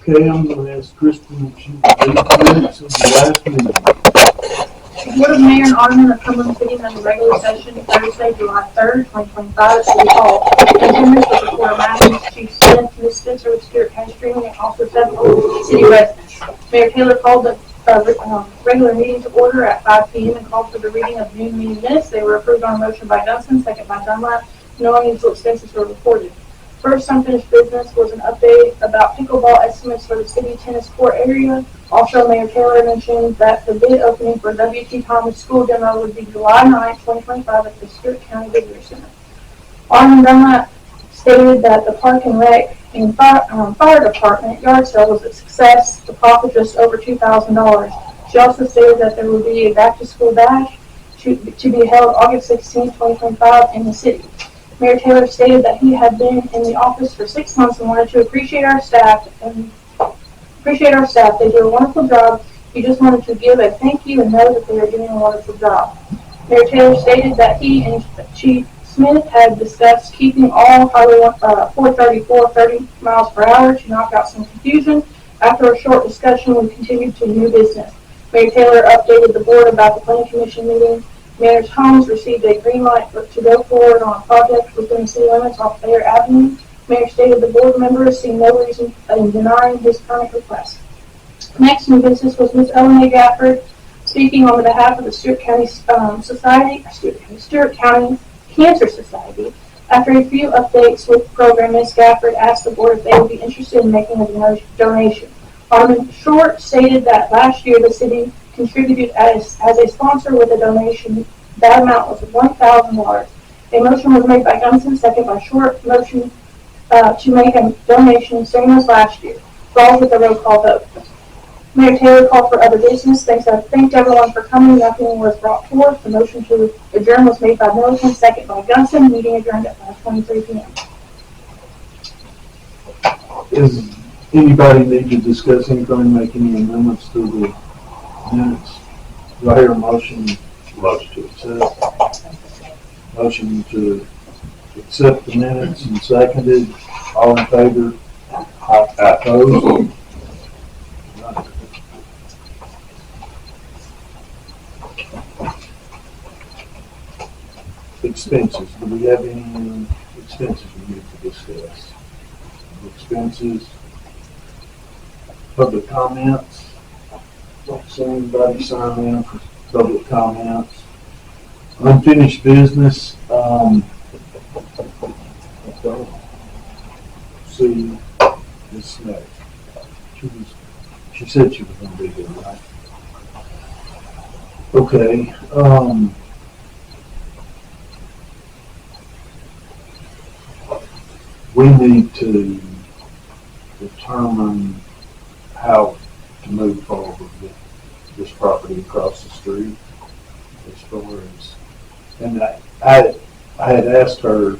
Okay, I'm gonna ask Kristen if she can read the minutes of the last meeting. Board of Mayor and Aldermen of Cumberland City held a regular session Thursday, July 3rd, 2025 at City Hall. In attendance was Recorder Matthews, Chief Smith, Ms. Spencer with Stewart County Streaming, and also several city residents. Mayor Taylor called the regular meeting to order at 5 p.m. and called for the reading of noon meeting minutes. They were approved on a motion by Johnson, second by Dunlap. No unusual expenses were reported. First unfinished business was an update about pickleball estimates for the city tennis court area. Also, Mayor Taylor mentioned that the bid opening for W.T. Thomas School demo would be July 9, 2025 at the Stewart County Visitor Center. Alderman Dunlap stated that the Park and Rec and Fire Department yard sale was a success, the profit just over $2,000. She also stated that there would be a back-to-school bash to be held August 16, 2025 in the city. Mayor Taylor stated that he had been in the office for 6 months and wanted to appreciate our staff. They do a wonderful job. He just wanted to give a thank you and know that they are doing a wonderful job. Mayor Taylor stated that he and Chief Smith had discussed keeping all Highway 434 30 miles per hour to knock out some confusion. After a short discussion, we continued to new business. Mayor Taylor updated the board about the Planning Commission meeting. Mayor's Homes received a green light to go forward on a project within the city limits off Bayer Avenue. Mayor stated the board members see no reason in denying his permit request. Next new business was Ms. Ellen A. Gafford speaking on behalf of the Stewart County Stewart County Cancer Society. After a few updates with the program, Ms. Gafford asked the board if they would be interested in making a donation. Alderman Short stated that last year the city contributed as a sponsor with a donation. That amount was $1,000. A motion was made by Johnson, second by Short. Motion to make a donation, same as last year. Followed with a roll call vote. Mayor Taylor called for other business. Thanked everyone for coming. Nothing was brought forth. The motion to adjourn was made by Milliken, second by Johnson. Meeting adjourned at 5:23 p.m. Does anybody need to discuss anything, make any amendments to the minutes? Do I hear a motion? Motion to accept. Motion to accept the minutes and seconded. All in favor? Opposed? Expenses. Do we have any expenses we need to discuss? Expenses. Public comments. Don't see anybody sign in for public comments. Unfinished business. I don't see Ms. Smith. She said she was going to be here, right? Okay. We need to determine how to move forward with this property across the street as far as, and I had asked her,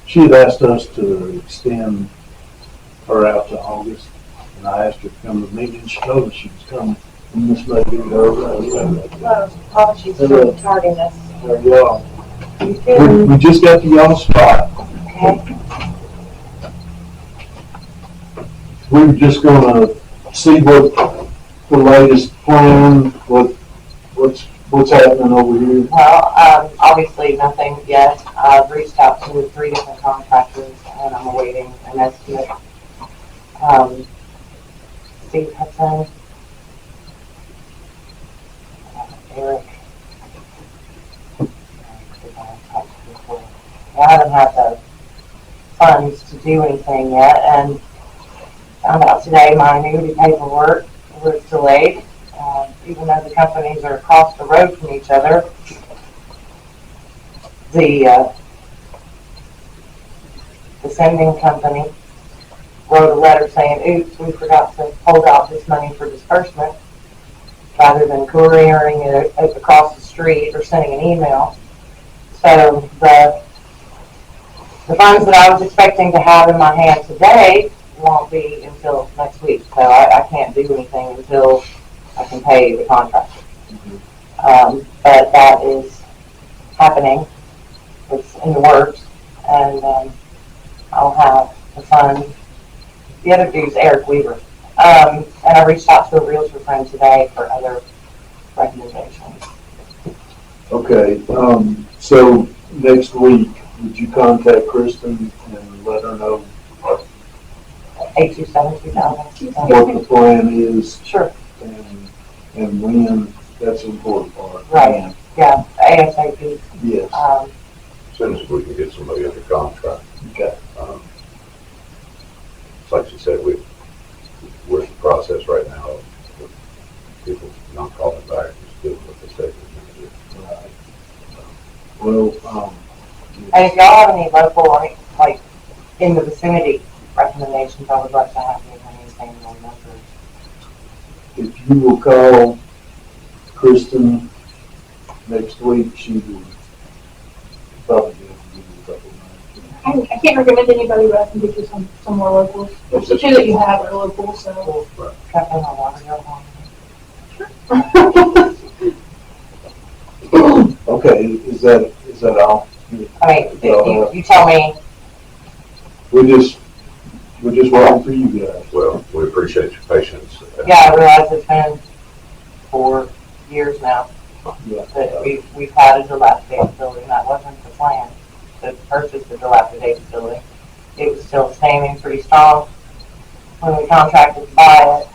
she had asked us to extend her out to August, and I asked her to come to the meeting. She told us she was coming, and this may be her. Well, she's retarding us. We just got to y'all spot. Okay. We were just going to see what the latest plan, what's happening over here. Well, obviously nothing yet. I've reached out to 3 different contractors and I'm awaiting an estimate. Steve Hudson, Eric. I haven't had the funds to do anything yet, and found out today my annuity paperwork was delayed. Even though the companies are across the road from each other, the sending company wrote a letter saying, oops, we forgot to hold out this money for disbursement, rather than couriering it across the street or sending an email. So the funds that I was expecting to have in my hand today won't be until next week. So I can't do anything until I can pay the contractor. But that is happening. It's in the works, and I'll have the funds the other dude's Eric Weaver. And I reached out to a realtor friend today for other recommendations. Okay, so next week, would you contact Kristen and let her know 827-2000. what the plan is Sure, and when? That's the important part. right, yeah, ASAP. Yes, Um, As soon as we can get somebody under contract. okay. It's like she said, we're in the process right now of people not calling back, just doing what they say they're Right. Well, And if y'all have any local, like, in the vicinity recommendations, I would love to have any name on numbers. if you will call Kristen next week, she will probably be able to give you a couple of names. I can't recommend anybody, but I can get you some more locals. The two that you have are local, so. Cut in on water, y'all want Okay, is that all? I mean, you tell me, We're just waiting for you guys. Well, we appreciate your patience. yeah, I realize it's been 4 years now Yeah. that we've had a dilapidated building. That wasn't the plan, to purchase a dilapidated building. It was still standing pretty strong when we contracted to buy it.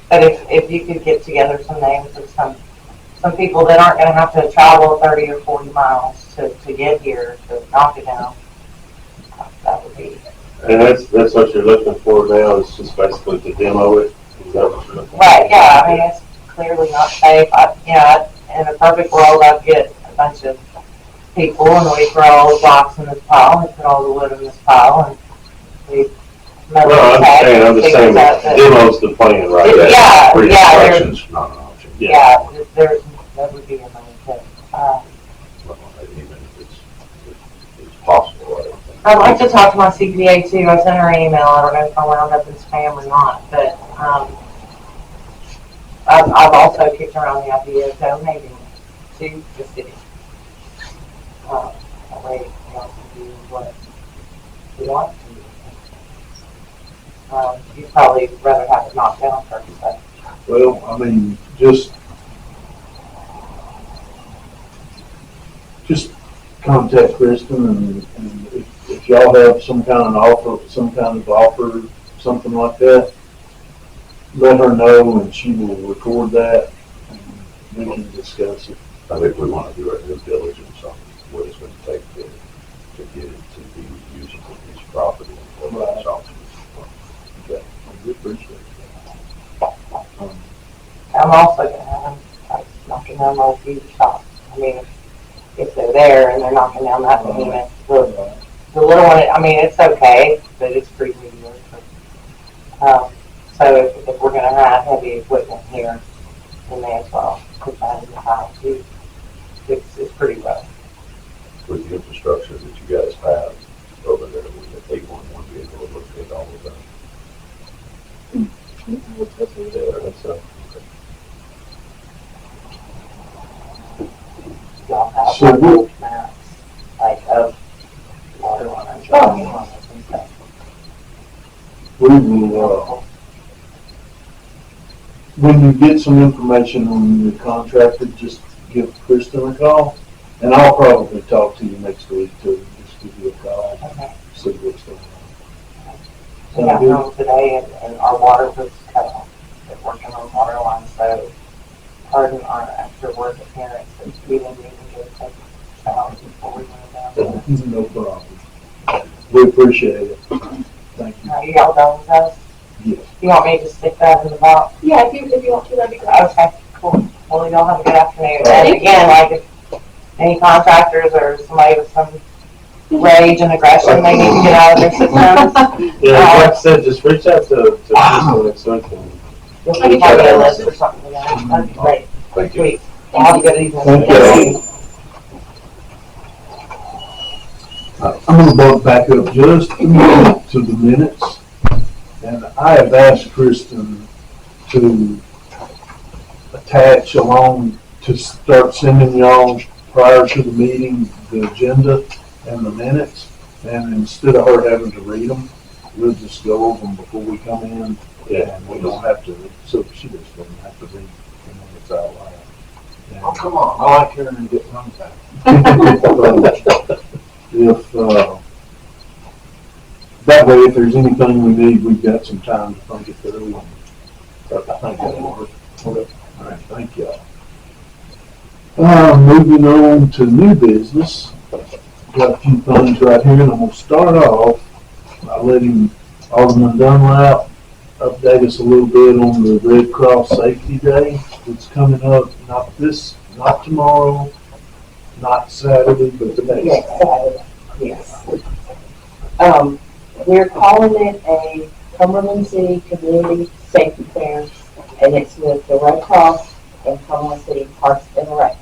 But if you could get together some names of some people that aren't gonna have to travel 30 or 40 miles to get here to knock it down, that would be. And that's what you're looking for now, is just basically to demo it? Is that what you're looking for? Right, yeah, I mean, it's clearly not safe. In a perfect world, I'd get a bunch of people and we throw all the blocks in this pile and put all the wood in this pile and we metal Well, I'm tag saying, I'm just saying, that- demo's the plan, right? Yeah, yeah, Pre-construction's not an option. Yeah, that would be a money pit. Well, even if it's possible, I don't think. I'd like to talk to my CPA too. I sent her an email. I don't know if I wound up in spam or not, but I've also kicked around the idea of donating to the city. That way, you all can do what you want to do. You'd probably rather have it knocked down first, but Well, I mean, just contact Kristen and if y'all have some kind of offer, something like that, let her know and she will record that and we can discuss it. I think we want to do our due diligence on what it's going to take to get it to be usable piece of property and what those options. Okay, we appreciate that. I'm also gonna have them like knocking down my few shops. I mean, if they're there and they're knocking down that behemoth, the little one, I mean, it's okay, but it's pretty mediocre. So if we're gonna have heavy equipment here, we may as well put that in the house too. It's pretty rough. With the infrastructure that you guys have over there, with the 811 vehicle, it looks good all the time. Yeah, that's Y'all have So like we- old maps, like of water lines, drawing lines and stuff. We will, when you get some information on the contractor, just give Kristen a call. And I'll probably talk to you next week too, just give you a call, Okay. see what's going on. We got home today and our water was cut off. They're working on water lines, so pardon our after work appearance, but we didn't even get to take showers before we went down. No problem. We appreciate it. Thank you. Are you all done with those? Yes. You want me to stick that in the box? Yeah, if you want to, that'd be great. Okay, cool. Well, y'all have a good afternoon. And again, like if any contractors or somebody with some rage and aggression, they need to get out of their systems. Yeah, like I said, just reach out to Crystal next week and You'll give me a list or something together. That'd be great. Thank you. Sweet. Well, have a good evening. Thank you. I'm gonna bump back up just a minute to the minutes. And I have asked Kristen to attach along, to start sending y'all prior to the meeting, the agenda and the minutes. And instead of her having to read them, we'll just go over them before we come in. Yeah. And we don't have to, so she just doesn't have to read the minutes out loud. And Oh, come on, I like hearing him get tongue tied. if, that way, if there's anything we need, we've got some time to think it through. And I think that'll work. Okay. All right, thank y'all. Moving on to new business. Got a few things right here, and I'm gonna start off by letting Alderman Dunlap update us a little bit on the Red Cross Safety Day that's coming up, not tomorrow, not Saturday, but the next. Next Saturday, yes. We're calling it a Cumberland City Community Safety Fair, and it's with the Red Cross and Cumberland City Parks and Rec.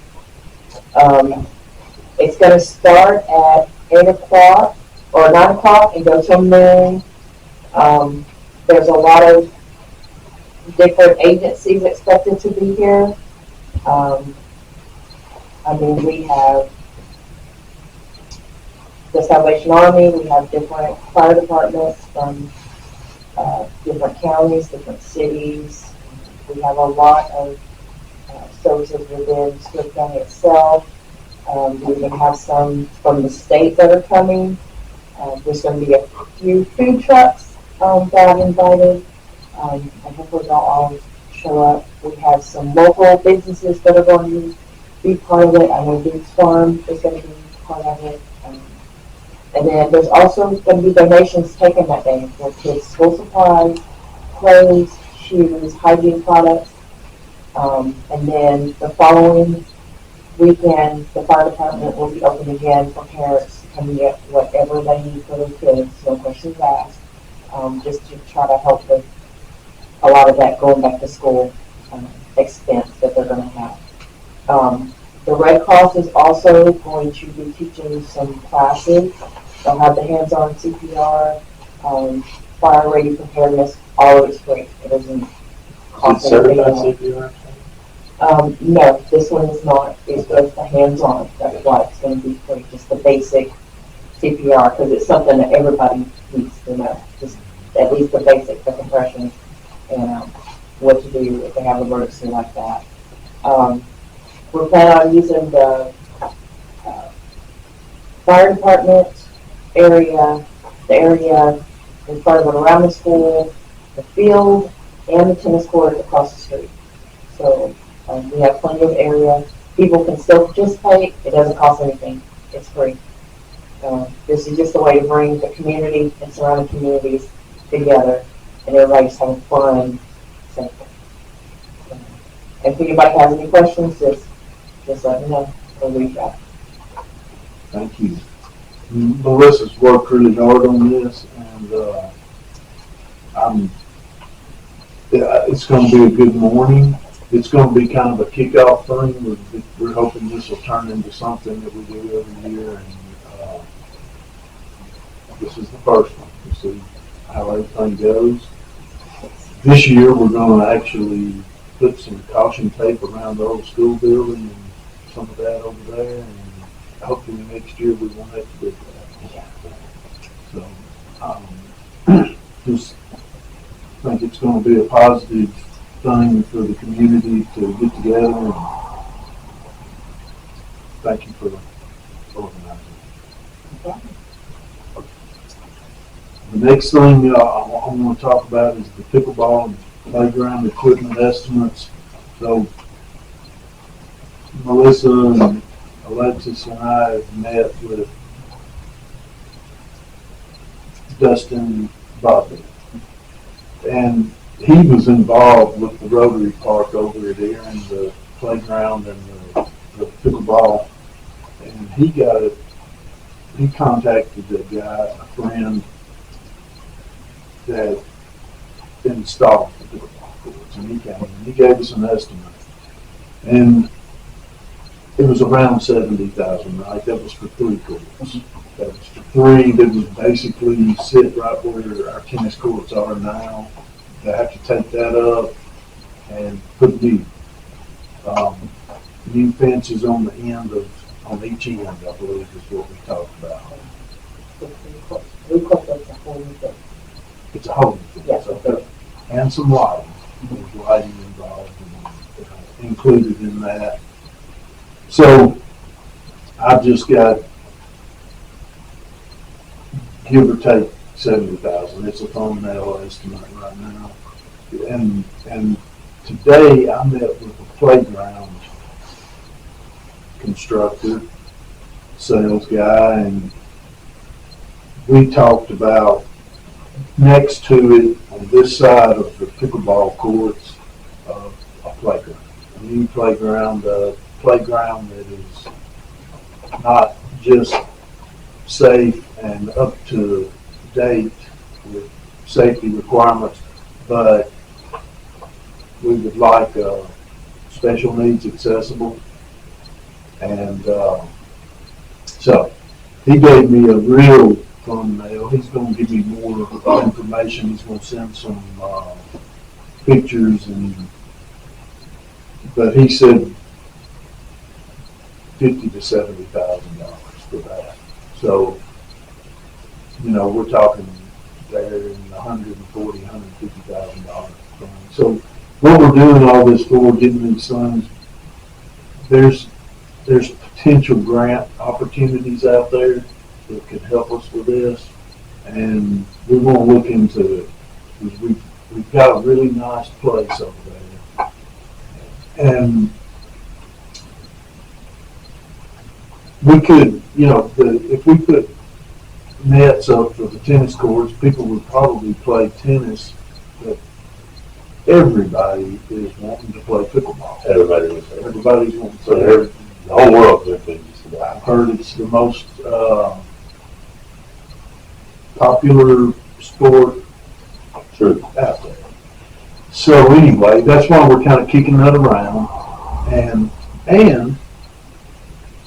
It's gonna start at 8 o'clock or 9 o'clock and go till noon. There's a lot of different agencies expected to be here. We have the Salvation Army, we have different fire departments from different counties, different cities. We have a lot of services within Smith County itself. We even have some from the state that are coming. There's going to be a few food trucks that I've invited. I hopefully they'll all show up. We have some local businesses that are going to be part of it. I know Boots Farm is going to be part of it. And then there's also going to be donations taken that day for kids' school supplies, clothes, shoes, hygiene products. And then the following weekend, the fire department will be open again for parents to come and get whatever they need for their kids, no questions asked, just to try to help with a lot of that going back to school expense that they're going to have. The Red Cross is also going to be teaching some classes. They'll have the hands-on CPR, fire ready preparedness, all of it's free. It doesn't cost anything. CPR? No, this one is not. It's just the hands-on. That's why it's going to be free. Just the basic CPR, because it's something that everybody needs to know. Just at least the basic, the compressions, and what to do if they have an emergency like that. We're planning on using the fire department area, the area in front of it around the school, the field, and the tennis court across the street. So we have plenty of area. People can still participate. It doesn't cost anything. It's free. This is just a way to bring the community and surrounding communities together, and everybody just having fun. So, if anybody has any questions, just let me know or reach out. Thank you. Melissa's worked really hard on this, and it's going to be a good morning. It's going to be kind of a kickoff thing. We're hoping this will turn into something that we do every year, and this is the first one. We'll see how everything goes. This year, we're going to actually put some caution tape around the old school building and some of that over there, and hopefully next year we won't have to do that. So, just think it's going to be a positive thing for the community to get together, and thank you for organizing. The next thing I want to talk about is the pickleball and playground equipment estimates. So Melissa and Alexis and I have met with Dustin Bobby, and he was involved with the Rotary Park over there and the playground and the pickleball, and he contacted a guy, a friend that installed the pickleball courts, and he came and he gave us an estimate, and it was around $70,000, right? That was for 3 courts. That was for 3 that would basically sit right where our tennis courts are now. They have to take that up and put new fences on the end on each end, I believe is what we talked about. It's a holding fence. Yes. Okay. And some lighting. There's lighting involved and included in that. So I've just got, give or take, 70,000. It's a thumbnail estimate right now. And today I met with a playground constructor, sales guy, and we talked about next to it, on this side of the pickleball courts, a playground. A new playground, a playground that is not just safe and up to date with safety requirements, but we would like special needs accessible. And so he gave me a real thumbnail. He's going to give me more information. He's going to send some pictures, but he said $50,000 to $70,000 for that. So, you know, we're talking there in the $140,000, $150,000 thing. So what we're doing all this for, getting these signs, there's potential grant opportunities out there that could help us with this, and we want to look into it, because we've got a really nice place over there. And we could, you know, if we put nets up for the tennis courts, people would probably play tennis, but everybody is wanting to play pickleball. Everybody's wanting to play. So the whole world could be just I've about. heard it's the most popular sport True. out there. So anyway, that's why we're kind of kicking that around. And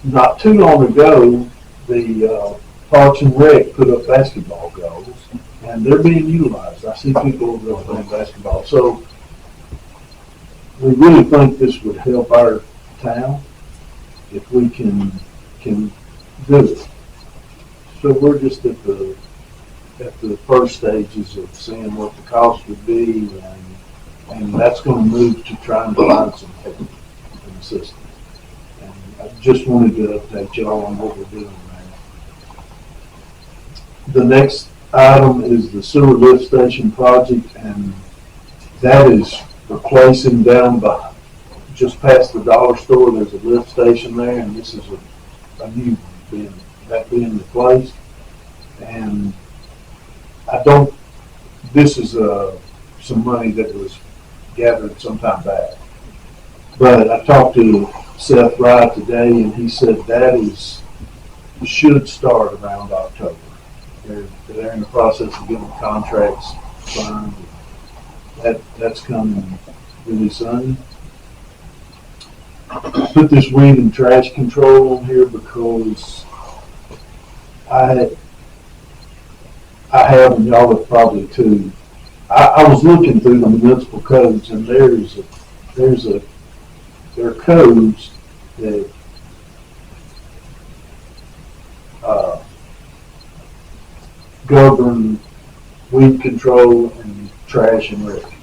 not too long ago, the Parks and Rec put up basketball goals, and they're being utilized. I see people over there playing basketball. So we really think this would help our town if we can do it. So we're just at the first stages of seeing what the cost would be, and that's going to move to trying to find some help and assistance. And I just wanted to update y'all on what we're doing now. The next item is the sewer lift station project, and that is replacing down by just past the dollar store. There's a lift station there, and this is a new one being replaced. And this is some money that was gathered some time back. But I talked to Seth Wright today, and he said should start around October. They're in the process of getting contracts signed. That's coming really soon. Put this weed and trash control on here because I have, and y'all have probably too. I was looking through the municipal codes, and there are codes that govern weed control and trash and refuse.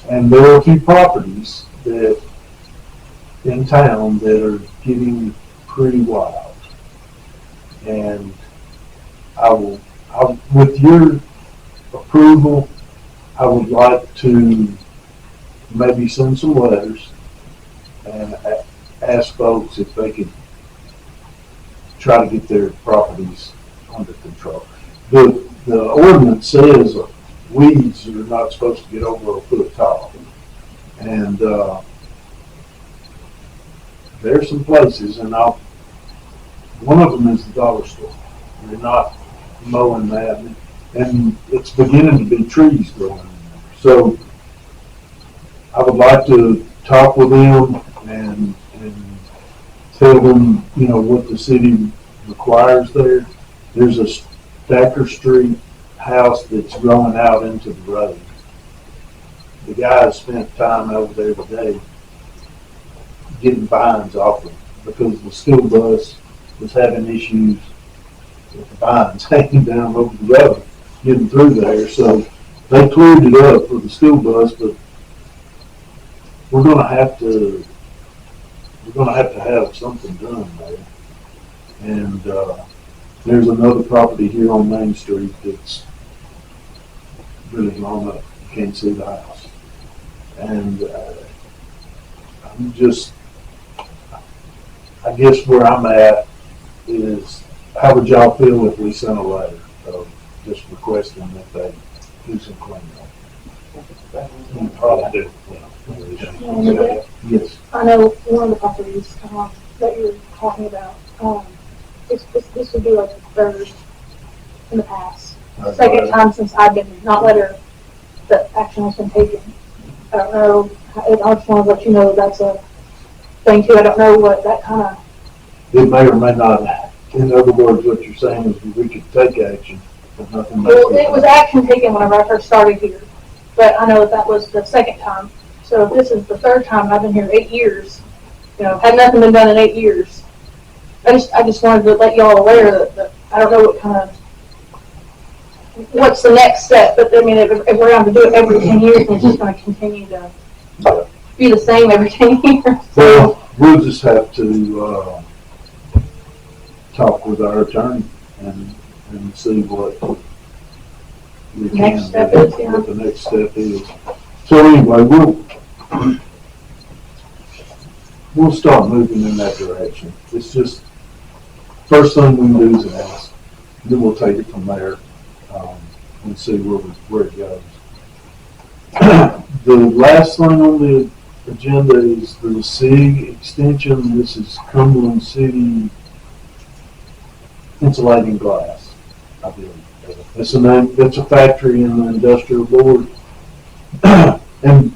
And there are a few properties that in town that are getting pretty wild. And with your approval, I would like to maybe send some letters and ask folks if they could try to get their properties under control. The ordinance says weeds are not supposed to get over a foot tall. And there's some places, and one of them is the dollar store. They're not mowing that, and it's beginning to be trees growing in there. So I would like to talk with them and tell them, you know, what the city requires there. There's a Stacker Street house that's growing out into the road. The guy spent time over there today getting vines off it because the school bus was having issues with the vines hanging down over the road. getting through there, so they cleared it up for the school bus, but we're gonna have to have something done there. And, there's another property here on Main Street that's really long up, you can't see the house. And, I guess where I'm at is, how would y'all feel if we sent a letter of just requesting that they do some cleanup? You probably do. Yes. I know one of the properties, that you're talking about, this would be like the third in the past. Second time since I've been, not letter, that action has been taken. I don't know, I just want to let you know that's a thing too. I don't know what that kind of. It may or may not, in other words, what you're saying is we could take action, but nothing. Well, it was action taken whenever I first started here, but I know that was the second time. So this is the third time, I've been here 8 years. Had nothing been done in 8 years. I just wanted to let y'all aware that I don't know what's the next step, but I mean, if we're going to do it every 10 years, then it's just going to continue to be the same every 10 years. Well, we'll just have to, talk with our attorney and see what we can Next step do, is, yeah. what the next step is. So anyway, we'll start moving in that direction. It's just, first thing we can do is ask, then we'll take it from there, and see where it goes. The last thing on the agenda is the SIG extension. This is Cumberland City Insulating Glass, I believe. It's a factory in the industrial board. And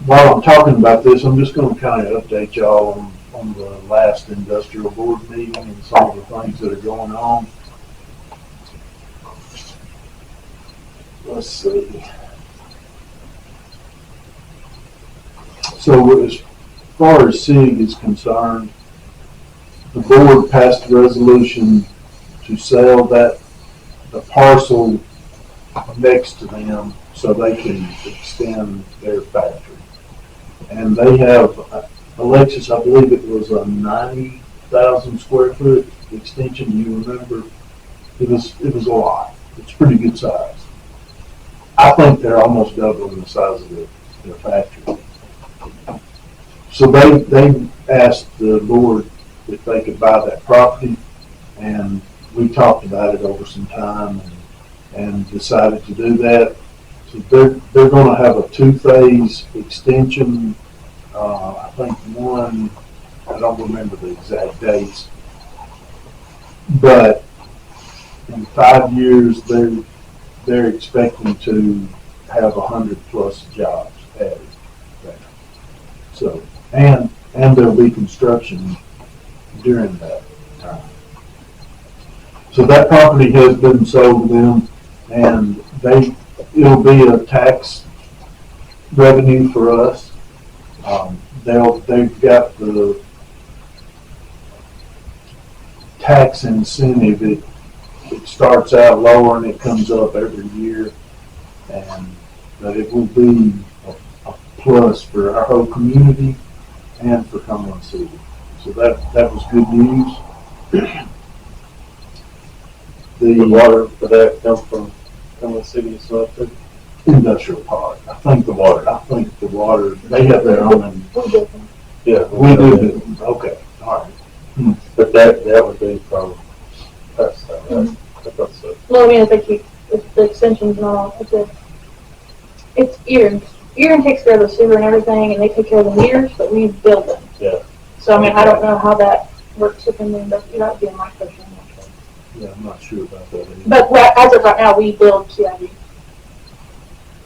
while I'm talking about this, I'm just going to kind of update y'all on the last industrial board meeting and some of the things that are going on. Let's see. So as far as SIG is concerned, the board passed a resolution to sell the parcel next to them so they can extend their factory. And they have, Alexis, I believe it was a 90,000 square foot extension. Do you remember? It was a lot. It's pretty good size. I think they're almost doubling the size of their factory. So they asked the board if they could buy that property, and we talked about it over some time and decided to do that. So they're going to have a 2-phase extension. I think one, I don't remember the exact dates, but in 5 years they're expecting to have 100+ jobs added there. So and there'll be construction during that time. So that property has been sold to them, and it'll be a tax revenue for us. They've got the tax incentive. It starts out lower and it comes up every year, and that it will be a plus for our whole community and for Cumberland City. So that was good news. The water for that come from Cumberland City as well, too? Industrial park. I think the water, they have their own. Yeah. We do. Okay, all right. But that would be from us, right? I thought so. Well, I mean, if the extensions and all, it's Erin. Erin takes care of the sewer and everything, and they take care of the meters, but we build them. Yeah. So, I mean, I don't know how that works within the industry. That would be a my question. Yeah, I'm not sure about that either. But as of right now, we build CID.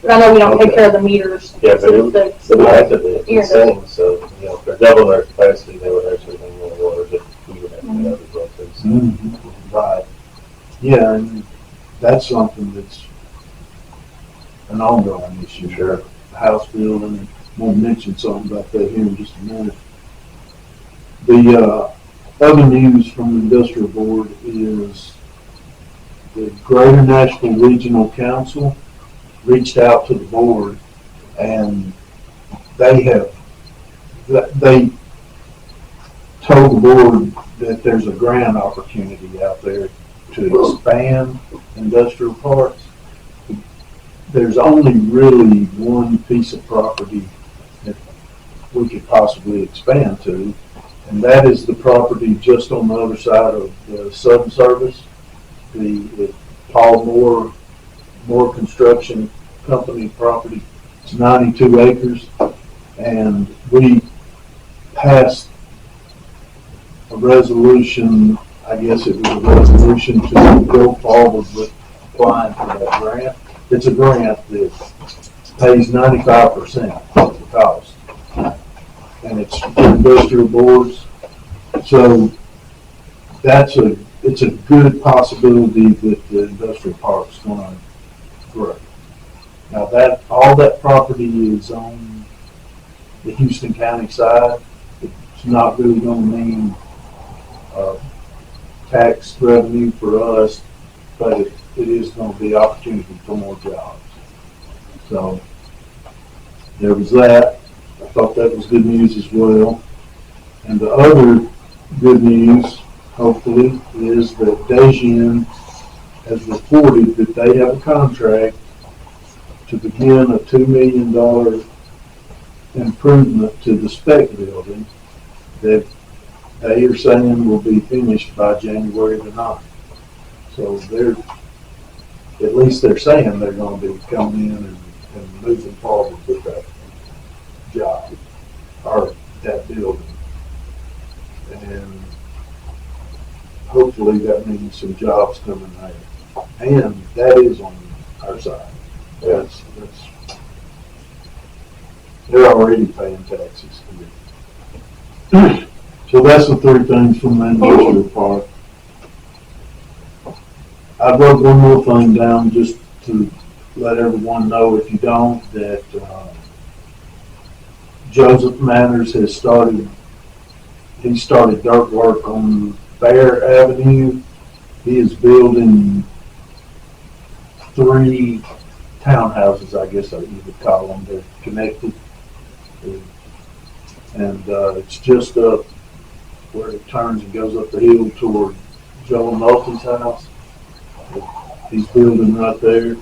But I know we don't take care of the meters. Yeah, but it would have to be Erin the same, so, if they're double their capacity, they would actually need more water that we would have to have as well, too. So. Mm-hmm. Right. Yeah, and that's something that's an ongoing issue. Sure. The House bill, and we'll mention something about that here in just a minute. The other news from the industrial board is the Greater Nashville Regional Council reached out to the board, and they told the board that there's a grant opportunity out there to expand industrial parks. There's only really one piece of property that we could possibly expand to, and that is the property just on the other side of the Southern Service, the Paul Moore Construction Company property. It's 92 acres, and we passed a resolution, I guess it was a resolution to go forward with applying for that grant. It's a grant that pays 95% of the cost, and it's for industrial boards. So it's a good possibility that the industrial park's going to grow. Now all that property is on the Houston County side. It's not really going to mean tax revenue for us, but it is going to be opportunity for more jobs. So there was that. I thought that was good news as well. And the other good news, hopefully, is that Dejin has reported that they have a contract to begin a $2 million improvement to the spec building that they are saying will be finished by January the 9th. So at least they're saying they're going to be coming in and moving forward with that job, or that building. And hopefully that means some jobs coming there. And that is on our side. They're already paying taxes here. So that's the three things from the industrial park. I wrote one more thing down just to let everyone know, if you don't, that Joseph Manners has started dirt work on Bear Avenue. He is building 3 townhouses, I guess you would call them. They're connected. And it's just up where it turns and goes up the hill toward Joel Nolte's house. He's building right there.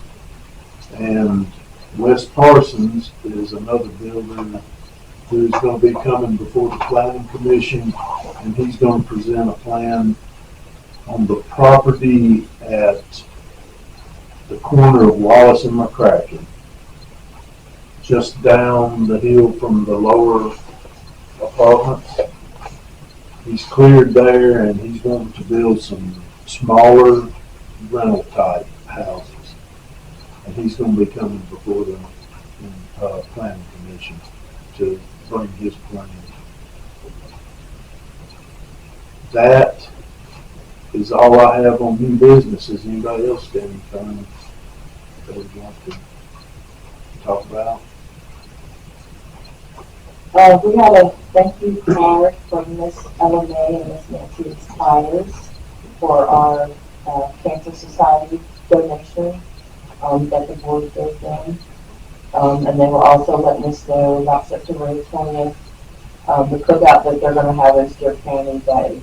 And Wes Parsons is another builder who's going to be coming before the planning commission, and he's going to present a plan on the property at the corner of Wallace and McCracken, just down the hill from the lower apartments. He's cleared there, and he's wanting to build some smaller rental type houses, and he's going to be coming before the planning commission to bring his plan. That is all I have on new business. Has anybody else got anything that would like to talk about? We had a thank you card from Miss Ella May and Miss Nancy Spires for our Cancer Society donation that the board gave them. And they were also letting us know about September the 20th, the cookout that they're going to have is their family day.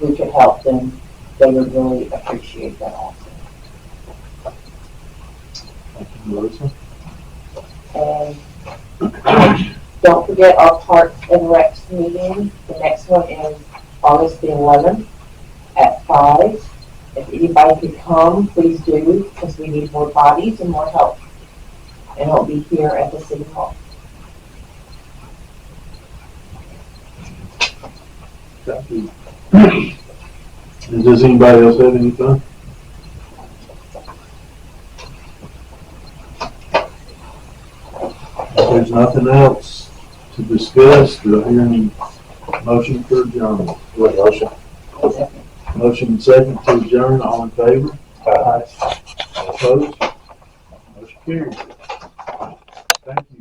We could help them. They would really appreciate that also. Thank you, Melissa. And don't forget our Parks and Recs meeting. The next one is August the 11th at 5. If anybody could come, please do, because we need more bodies and more help. And it'll be here at the City Hall. Thank you. Does anybody else have anything? If there's nothing else to discuss, do I hear any motion for adjournment? What motion? Motion and second to adjourn, all in favor? Aye. All opposed? Motion carries. Thank you.